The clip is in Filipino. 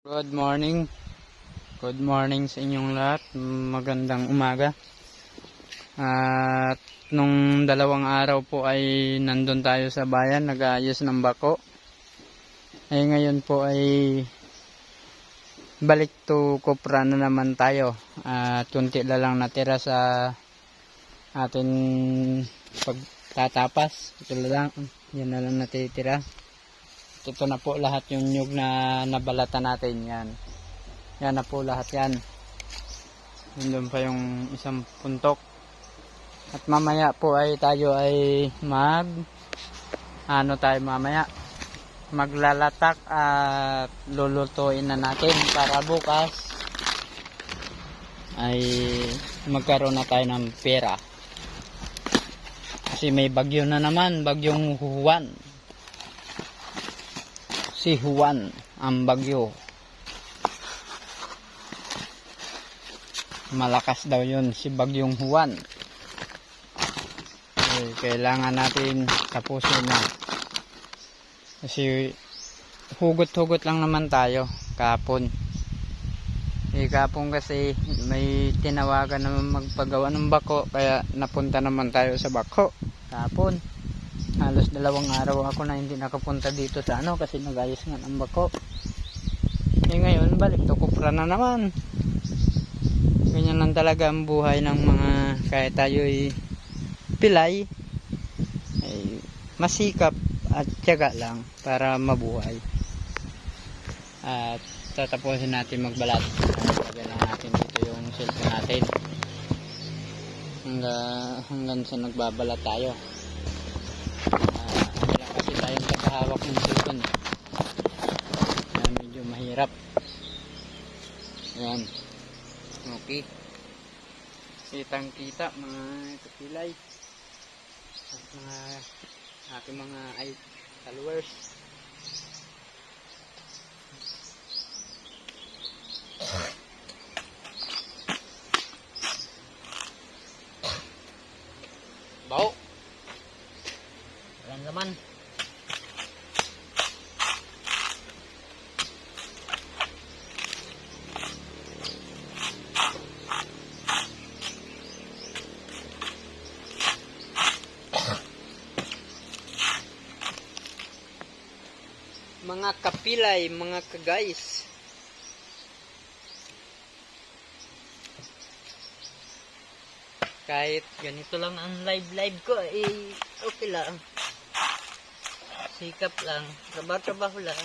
Good morning. Good morning sa inyong lahat. Magandang umaga. At nung dalawang araw po ay nandun tayo sa bayan, nag-aayos ng bako. Ay ngayon po ay balik to Kopra na naman tayo. At kunti lang natira sa atin pagtatapas. Ito lang, yan na lang natitira. Ito na po lahat yung nyug na nabalatan natin. Yan na po lahat yan. Doon pa yung isang puntok. At mamaya po ay tayo ay maglalatak at lulutuin na natin para bukas ay magkaroon na tayo ng pera. Kasi may bagyo na naman, bagyong Juan. Si Juan ang bagyo. Malakas daw yun si bagyong Juan. Kailangan natin tapusin na. Kasi hugot-hugot lang naman tayo kahapon. Kahapon kasi may tinawagan naman magpagawa ng bako. Kaya napunta naman tayo sa bako kahapon. Halos 2 araw ako na hindi nakapunta dito sa kasi nag-ayos nga ng bako. Ngayon balik to Kopra na naman. Ganyan lang talaga ang buhay ng mga kahit tayo'y pilay ay masikap at tiyaga lang para mabuhay. At tatapusin natin magbalat. Lagyan lang natin dito yung cellphone natin hanggang sa nagbabalat tayo. Wala kasi tayong kakahawak ng cellphone. Medyo mahirap. Ayan. Okay. Kitang kita mga kapilay at mga aking mga followers. Bau. Walang laman. Mga kapilay, mga kagays. Kahit ganito lang ang live ko, okay lang. Sikap lang, trabaho lang.